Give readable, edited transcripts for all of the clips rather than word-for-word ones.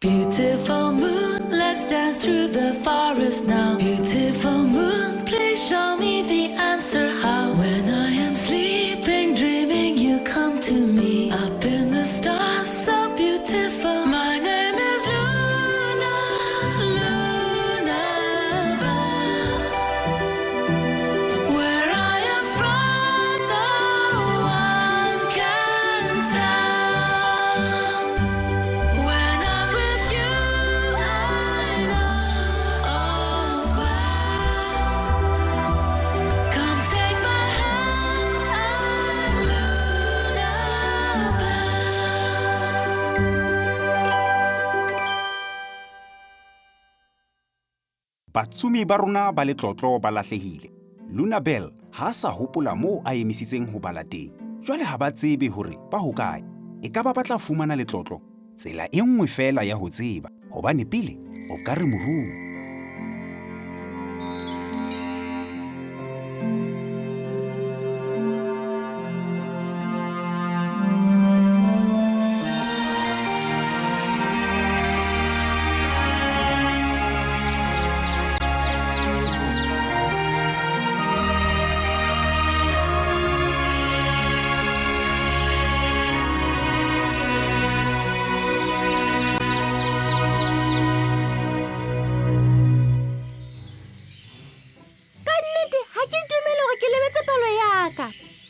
Beautiful moon, let's dance through the forest now. Beautiful moon, please show me the answer how. When I am sleeping, dreaming, you come to me. Up in the stars, so beautiful. My name is Luna, Lunabelle. Where I am from, no one can tell. When I'm with you, I know all's well. Come take my hand, I'm Lunabelle. Batsumi ba rona ba letlotlo ba lahlehile. Lunabelle ha sa hopola moo a emisitseng ho bala teng. Jwale ha ba tsebe hore ba hokae. Ekaba ba tla fumana letlotlo tsela e nngwe fela ya ho tseba, hobane pele o ka re moruo.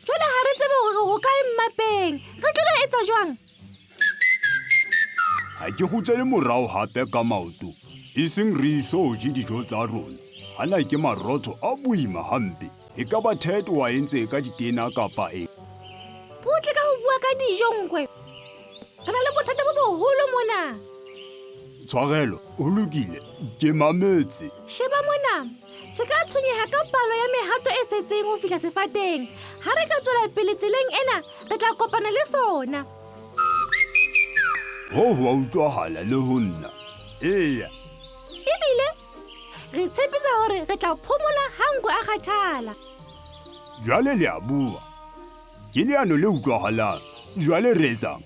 Jwale ha re tsebe hore ho kae mmapeng. Re tlo etsa jwang? Ha ke kgutlele morao hape ka maoto. E seng re iso je dijo tsa rona. Hana ke marotho a boima hampe. E ka ba Ted wa entse ka ditena kapa eng. Butle ka ho bua ka dijo nkwe. Re na le bothata bo boholo mona. Tshwarelo, ho lokile. Ke mametse. Sheba mona. Se ka tshwenyeha ka palo ya mehato e setseng ho fihla sefateng. Ha re ka tswela pele tseleng ena, re tla kopana le sona. Ho wa utlwahala le ho nna. Eya. Ebile re tshepisa hore re tla phomola ha nkwe a kgathala. Jwale le a bua. Ke leano le utlwahalang. Jwale re etsang?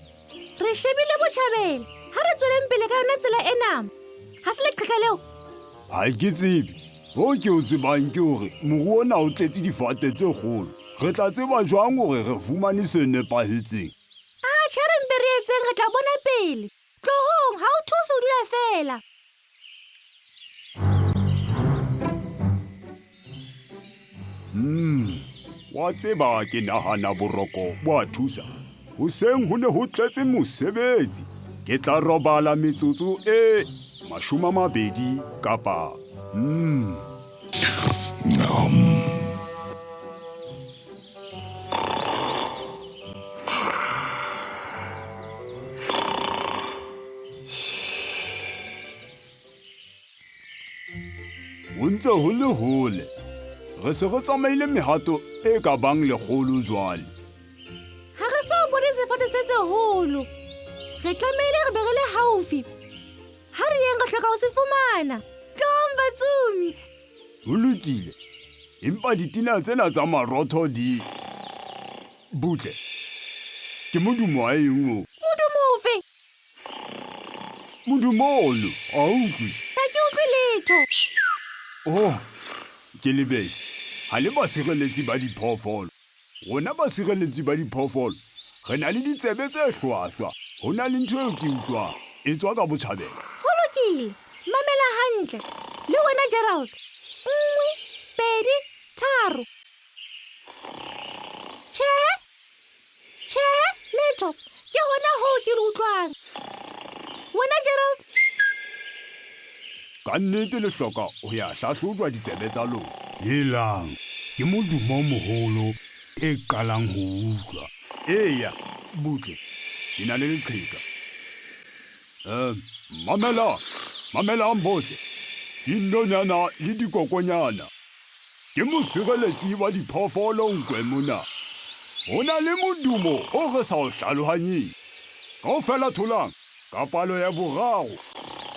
Re shebile botjhabela. Ha re tsweleng pele ka yona tsela ena. Ha se leqheka leo. Ha ke tsebe. Ho ke o tsebang ke hore moruo ona o tletse difate tse kgolo. Re tla tseba jwang hore re fumane se nepahetseng? Tjhere mpe re etseng, re tla bona pele. Tlohong, ha o thuse ho dula fela. Wa tseba ke nahana boroko bo a thusa. Hoseng ho ne ho tletse mosebetsi. Ke tla robala metsotso e 20 kapa ho ntse ho le hole. Re se re tsamaile mehato e ka bang lekgolo jwale. Ha re so bone sefate se seholo. Re tlamehile re be re le haufi. Ha re yeng re hloka ho se fumana. Tlohong batsumi. Ho lokile. Empa ditina tsena tsa marotho di Butle. Ke modumo a eng o? Modumo ofe? Modumo ono, a utlwe. Ha ke utlwe letho. Oh, ke lebetse. Ha le basireletsi ba diphoofolo. Rona basireletsi ba diphoofolo. Re na le ditsebe tse hlwahlwa. Ho na le ntho eo ke utlwang. E tswa ka botjhabela. Ho lokile. Mamela hantle. Le wena Gerald. 1, 2, 3. Tjhe, letho. Ke hona hoo ke le utlwang. Wena Gerald. Ka nnete le hloka ho ya hlahlojwa ditsebe tsa lona. Helang, ke modumo o moholo e qalang ho utlwa. Eya, Butle, ke na le leqheka. Mamelang bohle. Dinonyana le dikokonyana. Ke mosireletsi wa diphoofolo nkwe mona. Ho na le modumo o re sa o hlalohanyeng. Kaofela tholang ka palo ya 3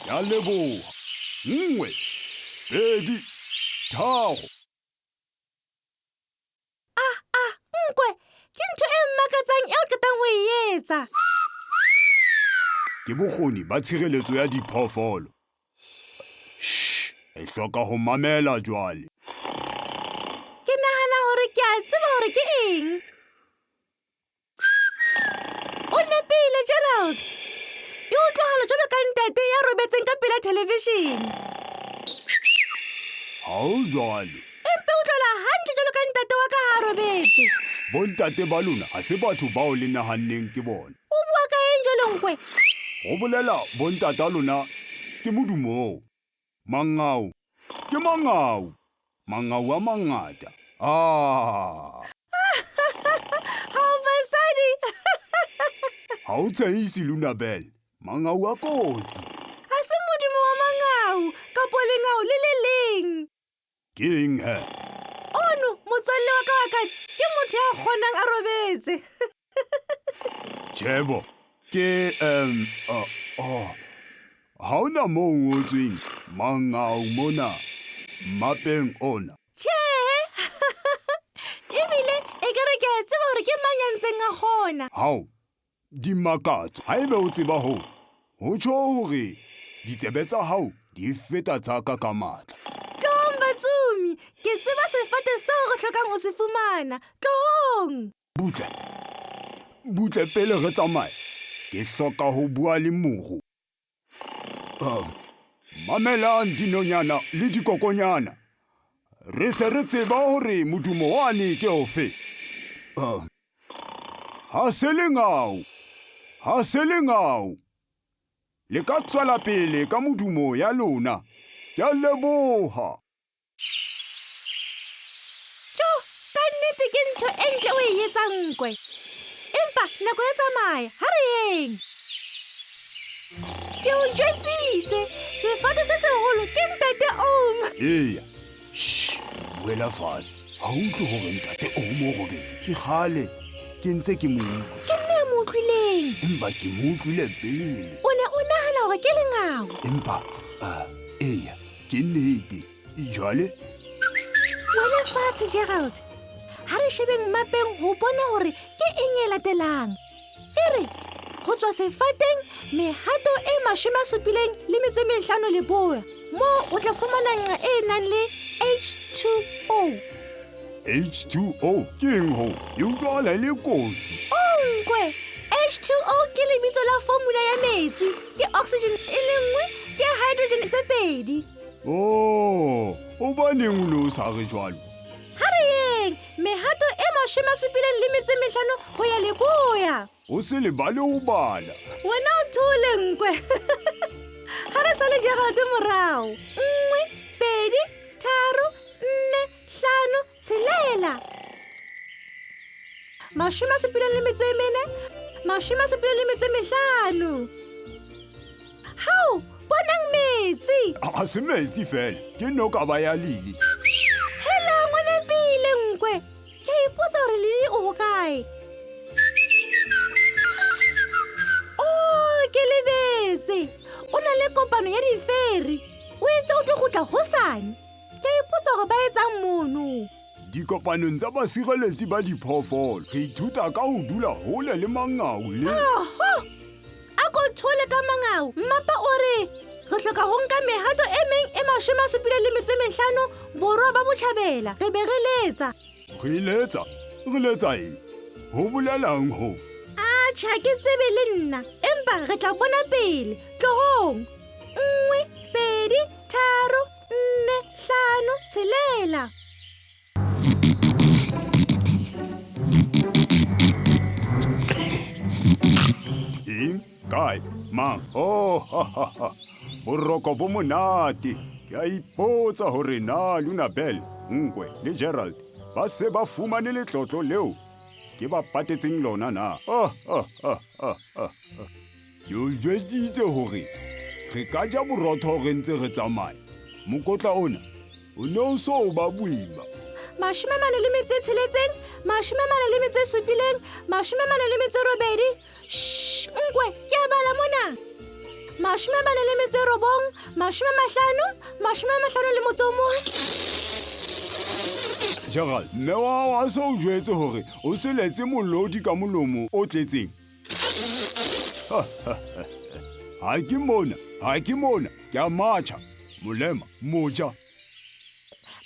ya leboha. 1, 2, 3. Nkwe, ke ntho e mmakatsang eo qetang ho e etsa. ke bokgoni ba tshireletso ya diphoofolo. Shh, e hloka ho mamela jwale. Ke nahana hore ke a tseba hore ke eng. O nepile, Gerald. E utlwahala jwalo ka ntate ya robetseng ka pela television. Hao jwalo. Empe o utlwala hantle jwalo ka ntate wa ka ha robetse. Bontate ba lona ha se batho bao le nahanneng ke bona. O bua ka eng jwalo nkwe? Ho bolela bontate ba lona ke modumo. Mangau. Ke mangau. Mangau a mangata. Ha o basadi. Ha o tshehisi Lunabel. Mangau a kotsi. Ha se modumo wa mangau kapo lengau le le leng. Ke eng he? Ono motswalle wa ka wa katse ke motho ya kgonang a robetse. Chebo. Ke ha ona moo ngotsweng mangau mona mapeng ona. Tjhe. Ebile e kare ke a tseba hore ke mang ya ntseng a kgona. Hao. Di makatso. Haebe o tseba ho tjho hore ditsebe tsa hao di feta tsa ka ka matla. Tlohong Batsumi, ke tseba sefate seo re hlokang ho se fumana. Tlohong. Butle pele re tsamaya. Ke hloka ho bua le moro. Mamelang dinonyana le dikokonyana. Re se re tseba hore modumo wane ke ofe. Ha se lengau. Le ka tswela pele ka modumo ya lona. Ke a leboha. Jo, ka nnete ke ntho e ntle o e etsang nkwe. Empa nako e tsamaya, ha re yeng. Ke o jwetsitse, sefate se seholo ke ntate Om. Eya. Shh, buela fatshe. Ha o utlwe hore ntate Om o robetse. Ke kgale ke ntse ke mo utlwa. Ke nne mo utlwileng. Empa ke mo utlwile pele. O ne o nahana hore ke lengau. Empa eya, ke nnete. Jwale Wena fatshe, Gerald. Ha re shebeng mapeng ho bona hore ke eng e latelang. E re, ho tswa sefateng mehato e 75 le boya. Moo o tla fumana nqa e nang le H2O. H2O ke eng ho? E utlwahala e le kotsi. Nkwe, H2O ke lebitso la formula ya metsi. Ke oxygen e le nngwe, ke hydrogen tse pedi. Hobaneng o ne o sa re jwalo? Ha re yeng, mehato e 75 ho ya leboya. O se lebale ho bala. Wena o thole nkwe. Ha re sa le Gerald morao. 1, 2, 3, 4, 5, 6. 75. Hao, bonang metsi. Ha se metsi fela, ke noka ba ya lili. Hela ngwana pele nkwe. Ke ipotsa hore lili o hokae. Ke lebetse. O na le kopano ya diferi. O itse o tlo kgutla hosane. Ke ipotsa hore ba etsang mono. Dikopanong tsa basireletsi ba diphoofolo, re ithuta ka ho dula hole le mangau le... A ko thole ka mangau. Mmapa o re, re hloka ho nka mehato e meng e 75 borwa ba Botjhabela. Re be re letsa. Re letsa eng? Ho bolelang ho? Atjha, ke tsebe le nna. Empa re tla bona pele. Tlohong. 1, 2, 3, 4, 5, 6. Kae, mang? Boroko bo monate. Ke a ipotsa hore na Lunabel, Nkwe le Gerald ba se ba fumane letlotlo leo ke ba patetseng lona na. Ke o jwetsitse hore re ka ja borotho re ntse re tsamaya. Mokotla ona o ne o so ba boima. 46, 47, 48. Shh, Nkwe, ke a bala mona. 49, 50. Gerald, mme wa hao a se o jwetse hore o se letse molodi ka molomo o tletseng. Ha ke mona, ke a matjha. Molema, moja.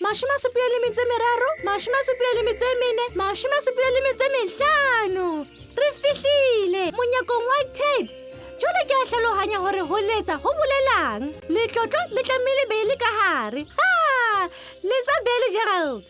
73, 74, re fihlile monyakong wa Ted. Jwale ke a hlalohanya hore ho letsa ho bolelang. Letlotlo le tlamehile be le ka hare. Letsa bele, Gerald.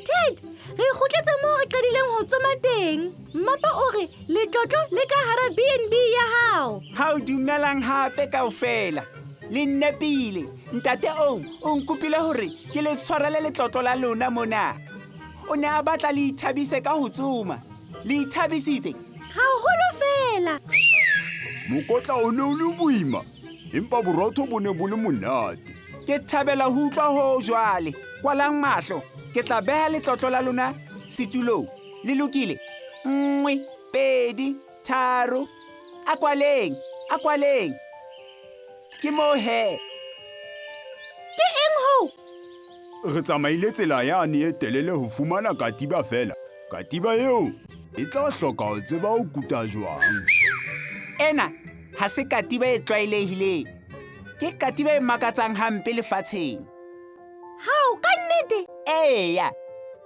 Ted, re kgutletse moo re qadileng ho tsoma teng. Mmapa o re letlotlo le ka hara B&B ya hao. Ha o dumelang hape kaofela. Le nnepile, ntate o nkopile hore ke le tshwarele letlotlo la lona mona. O ne a batla le ithabise ka ho tsoma. Le ithabisitse? Haholo fela. Mokotla o ne o le boima, empa borotho bo ne bo le monate. Ke thabela ho utlwa ho jwale. Kwalang mahlo, ke tla beha letlotlo la lona setulong. Le lokile? 1, 2, 3. A kwaleng. Ke mo he. Ke eng ho? Re tsamaile tsela yane e telele ho fumana katiba fela. Katiba eo e tla hloka ho tseba ho kuta jwang. Ena ha se katiba e tlwaelehileng. Ke katiba e makatsang hampe lefatsheng. Hao, ka nnete? Eya,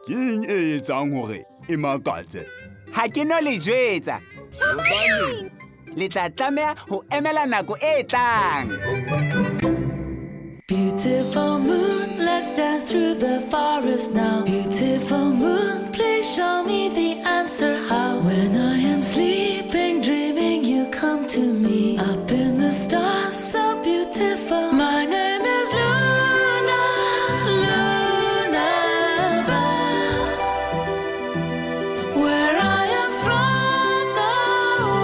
Ke eng e etsang hore e makatse? ha ke no le jwetsa. Le tla tlameha ho emela nako e tlang. Beautiful moon, let's dance through the forest now. Beautiful moon, please show me the answer how. When I am sleeping, dreaming, you come to me. Up in the stars, so beautiful. My name is Luna, Lunabelle. Where I am from, no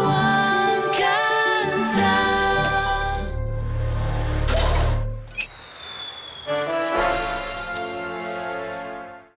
one can tell.